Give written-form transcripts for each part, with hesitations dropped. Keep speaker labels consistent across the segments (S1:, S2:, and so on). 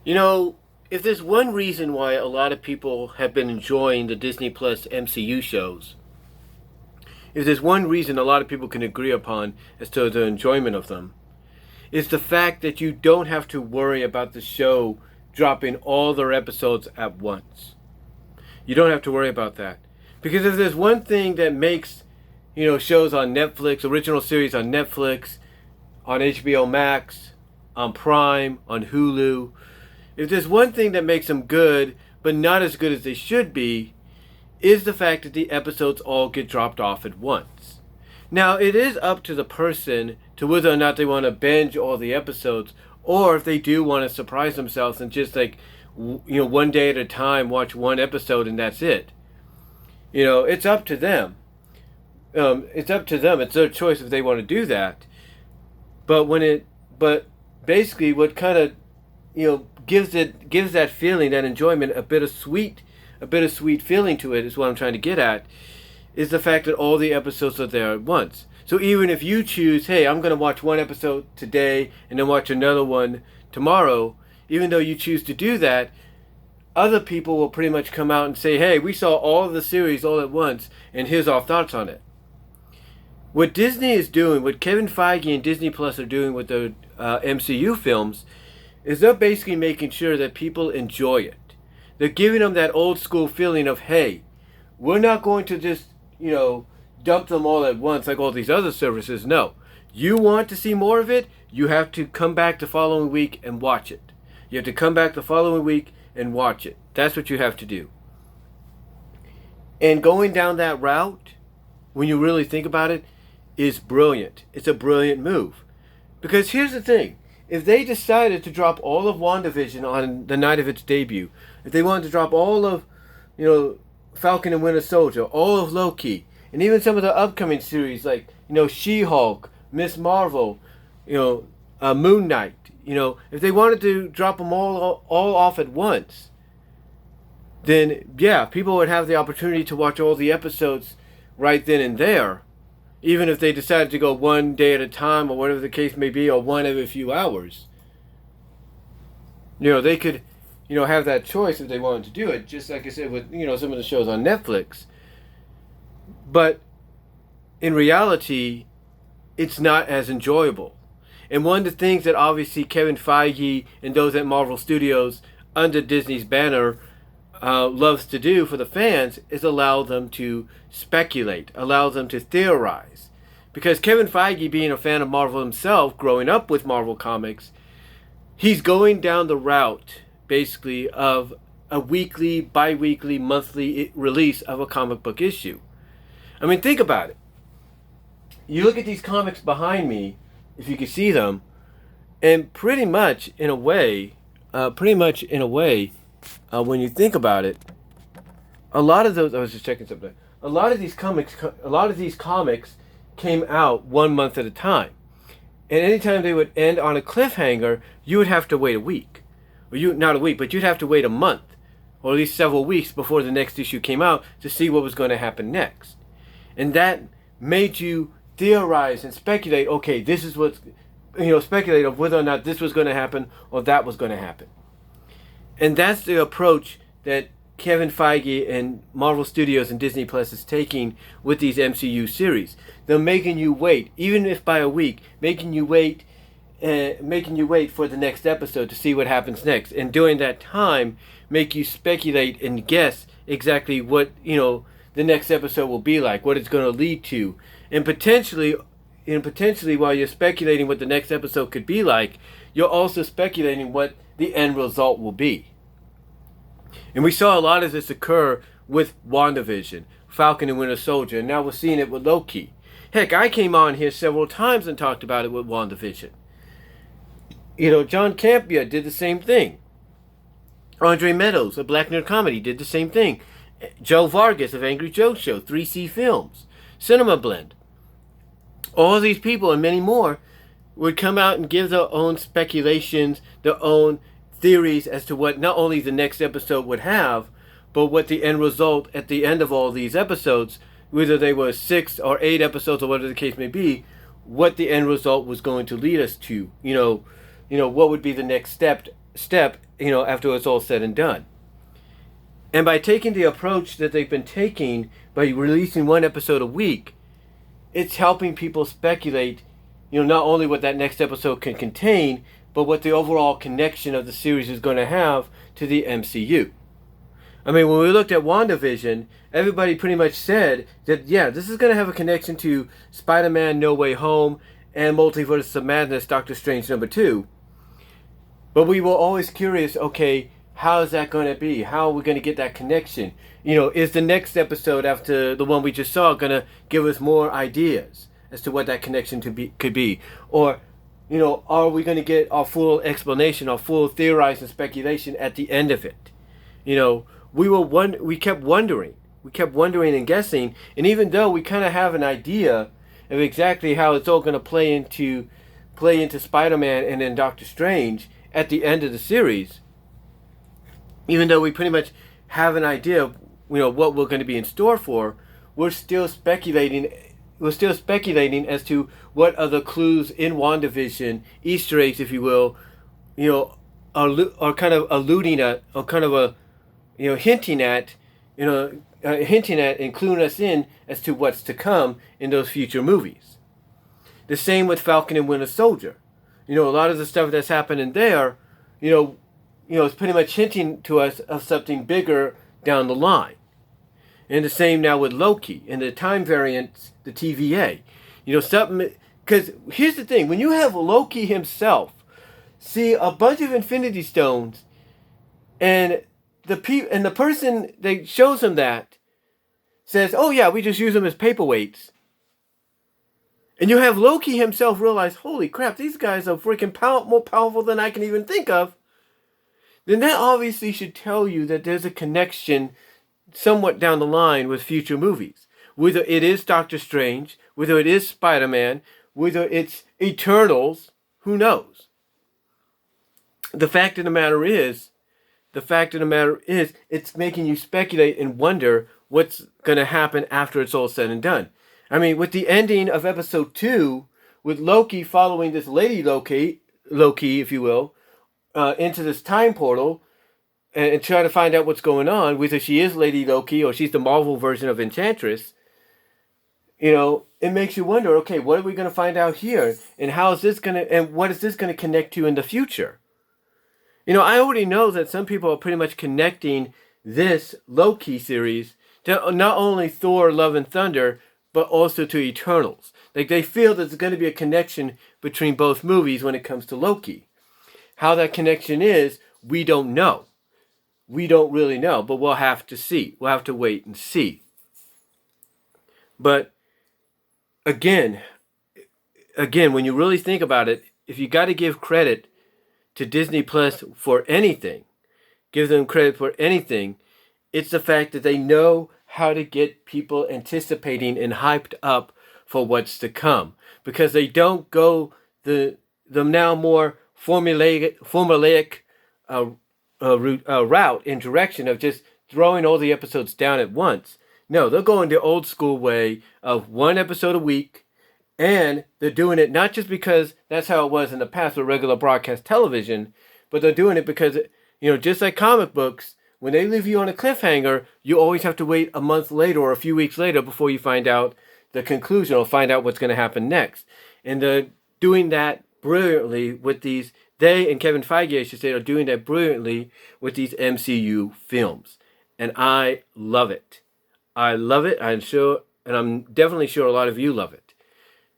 S1: You know, if there's one reason why a lot of people have been enjoying the Disney Plus MCU shows, if there's one reason a lot of people can agree upon as to the enjoyment of them, it's the fact that you don't have to worry about the show dropping all their episodes at once. You don't have to worry about that. Because if there's one thing that makes, shows on Netflix, original series on Netflix, on HBO Max, on Prime, on Hulu, if there's one thing that makes them good, but not as good as they should be, is the fact that the episodes all get dropped off at once. Now, it is up to the person to whether or not they want to binge all the episodes, or if they do want to surprise themselves and just one day at a time watch one episode and that's it. It's up to them. It's up to them. It's their choice if they want to do that. But basically, what kind of gives that feeling, that enjoyment, a bittersweet feeling to it is what I'm trying to get at, is the fact that all the episodes are there at once. So even if you choose, hey, I'm going to watch one episode today and then watch another one tomorrow, even though you choose to do that, other people will pretty much come out and say, hey, we saw all of the series all at once, and here's our thoughts on it. What Disney is doing, what Kevin Feige and Disney Plus are doing with the MCU films, is they're basically making sure that people enjoy it. They're giving them that old school feeling of, hey, we're not going to just, dump them all at once like all these other services. No. You want to see more of it, you have to come back the following week and watch it. You have to come back the following week and watch it. That's what you have to do. And going down that route, when you really think about it, is brilliant. It's a brilliant move. Because here's the thing. If they decided to drop all of WandaVision on the night of its debut, if they wanted to drop all of, Falcon and Winter Soldier, all of Loki, and even some of the upcoming series like, She-Hulk, Miss Marvel, Moon Knight, if they wanted to drop them all off at once, then yeah, people would have the opportunity to watch all the episodes right then and there, even if they decided to go one day at a time or whatever the case may be, or one every few hours. They could, have that choice if they wanted to do it, just like I said with, some of the shows on Netflix. But in reality, it's not as enjoyable. And one of the things that obviously Kevin Feige and those at Marvel Studios under Disney's banner loves to do for the fans is allow them to speculate, allow them to theorize. Because Kevin Feige, being a fan of Marvel himself, growing up with Marvel Comics, he's going down the route, basically, of a weekly, bi-weekly, monthly release of a comic book issue. I mean, think about it. You look at these comics behind me, if you can see them, and pretty much in a way, when you think about it, a lot of those, I was just checking something. A lot of these comics came out 1 month at a time. And anytime they would end on a cliffhanger, you would have to wait a week. Not a week, but you'd have to wait a month, or at least several weeks before the next issue came out to see what was going to happen next. And that made you theorize and speculate, okay, this is what's, speculate of whether or not this was going to happen or that was going to happen. And that's the approach that Kevin Feige and Marvel Studios and Disney Plus is taking with these MCU series. They're making you wait, even if by a week, making you wait for the next episode to see what happens next. And during that time, make you speculate and guess exactly what, the next episode will be like, what it's going to lead to. And potentially while you're speculating what the next episode could be like, you're also speculating what the end result will be. And we saw a lot of this occur with WandaVision, Falcon and Winter Soldier, and now we're seeing it with Loki. Heck, I came on here several times and talked about it with WandaVision. John Campea did the same thing. Andre Meadows of Black Nerd Comedy did the same thing. Joe Vargas of Angry Joe Show, 3C Films, Cinema Blend. All these people and many more would come out and give their own speculations, their own theories as to what not only the next episode would have, but what the end result at the end of all these episodes, whether they were 6 or 8 episodes or whatever the case may be, what the end result was going to lead us to. What would be the next step after it's all said and done. And by taking the approach that they've been taking by releasing one episode a week, it's helping people speculate, not only what that next episode can contain, but what the overall connection of the series is going to have to the MCU. I mean, when we looked at WandaVision, everybody pretty much said that, yeah, this is going to have a connection to Spider-Man No Way Home and Multiverse of Madness Doctor Strange #2. But we were always curious, okay, how is that going to be? How are we going to get that connection? Is the next episode after the one we just saw going to give us more ideas as to what that connection could be? Or, are we going to get our full explanation, our full theorizing speculation at the end of it? We kept wondering and guessing, and even though we kind of have an idea of exactly how it's all going to play into Spider-Man and then Doctor Strange at the end of the series, even though we pretty much have an idea of what we're going to be in store for, we're still speculating as to what other clues in WandaVision, Easter eggs, if you will, are kind of alluding at, or kind of hinting at and cluing us in as to what's to come in those future movies. The same with Falcon and Winter Soldier. A lot of the stuff that's happening there, it's pretty much hinting to us of something bigger down the line. And the same now with Loki and the time variants, the TVA. Something, because here's the thing, when you have Loki himself see a bunch of Infinity Stones, and the person that shows him that says, oh yeah, we just use them as paperweights. And you have Loki himself realize, holy crap, these guys are freaking more powerful than I can even think of. Then that obviously should tell you that there's a connection somewhat down the line with future movies. Whether it is Doctor Strange, whether it is Spider-Man, whether it's Eternals, who knows? The fact of the matter is, it's making you speculate and wonder what's going to happen after it's all said and done. I mean, with the ending of episode 2, with Loki following this lady Loki, if you will, into this time portal, and try to find out what's going on, whether she is Lady Loki or she's the Marvel version of Enchantress, it makes you wonder, okay, what are we going to find out here? And what is this going to connect to in the future? I already know that some people are pretty much connecting this Loki series to not only Thor, Love and Thunder, but also to Eternals. Like, they feel that there's going to be a connection between both movies when it comes to Loki. How that connection is, we don't know. We don't really know, but we'll have to see. We'll have to wait and see. But again, when you really think about it, if you got to give credit to Disney Plus for anything, give them credit for anything, it's the fact that they know how to get people anticipating and hyped up for what's to come. Because they don't go the now more formulaic route and direction of just throwing all the episodes down at once. No, they're going the old school way of one episode a week, and they're doing it not just because that's how it was in the past with regular broadcast television, but they're doing it because, just like comic books, when they leave you on a cliffhanger, you always have to wait a month later or a few weeks later before you find out the conclusion or find out what's going to happen next. And they're doing that brilliantly with these. They and Kevin Feige, I should say, are doing that brilliantly with these MCU films. And I love it. I love it. I'm sure, and I'm definitely sure a lot of you love it.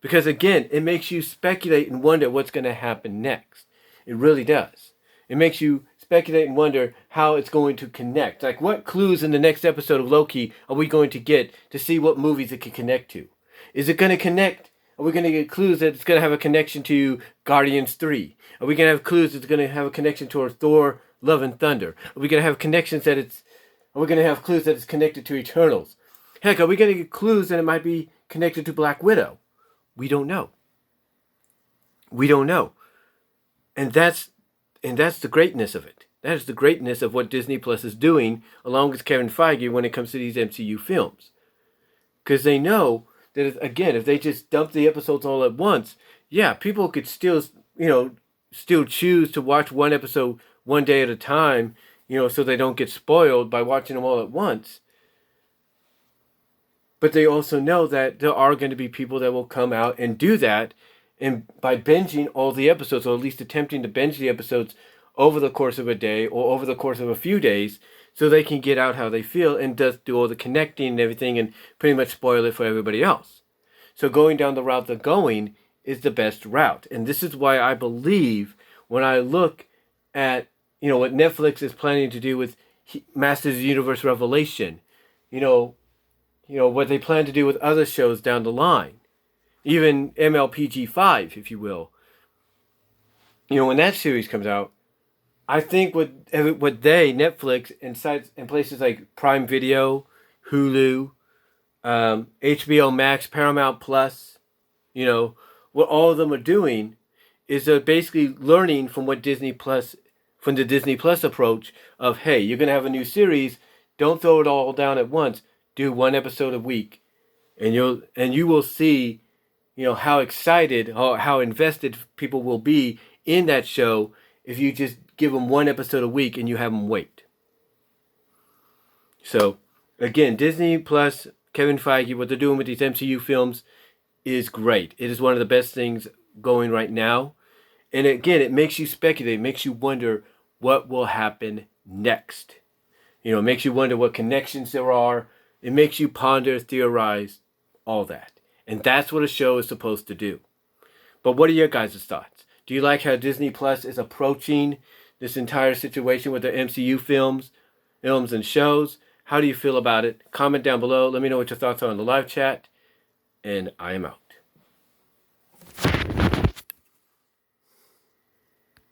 S1: Because again, it makes you speculate and wonder what's going to happen next. It really does. It makes you speculate and wonder how it's going to connect. Like, what clues in the next episode of Loki are we going to get to see what movies it can connect to? Is it going to connect? Are we going to get clues that it's going to have a connection to Guardians 3? Are we going to have clues that it's going to have a connection to Thor, Love and Thunder? Are we going to have connections that are we going to have clues that it's connected to Eternals? Heck, are we going to get clues that it might be connected to Black Widow? We don't know. We don't know. And that's the greatness of it. That is the greatness of what Disney Plus is doing, along with Kevin Feige, when it comes to these MCU films. Because they know that, if they just dump the episodes all at once, yeah, people could still choose to watch one episode one day at a time, so they don't get spoiled by watching them all at once. But they also know that there are going to be people that will come out and do that, and by binging all the episodes, or at least attempting to binge the episodes over the course of a day or over the course of a few days, so they can get out how they feel and just do all the connecting and everything and pretty much spoil it for everybody else. So going down the route they're going is the best route. And this is why I believe when I look at, what Netflix is planning to do with Masters of the Universe Revelation, what they plan to do with other shows down the line, even MLPG5, if you will. When that series comes out, I think what Netflix and sites and places like Prime Video, Hulu, HBO Max, Paramount Plus, what all of them are doing is they're basically learning from the Disney Plus approach of, hey, you're going to have a new series, don't throw it all down at once, do one episode a week, and you will see, how excited or how invested people will be in that show if you just give them one episode a week and you have them wait. So, again, Disney Plus, Kevin Feige, what they're doing with these MCU films is great. It is one of the best things going right now. And again, it makes you speculate, it makes you wonder what will happen next. It makes you wonder what connections there are. It makes you ponder, theorize, all that. And that's what a show is supposed to do. But what are your guys' thoughts? Do you like how Disney Plus is approaching this entire situation with their MCU films and shows? How do you feel about it? Comment down below. Let me know what your thoughts are in the live chat. And I am out.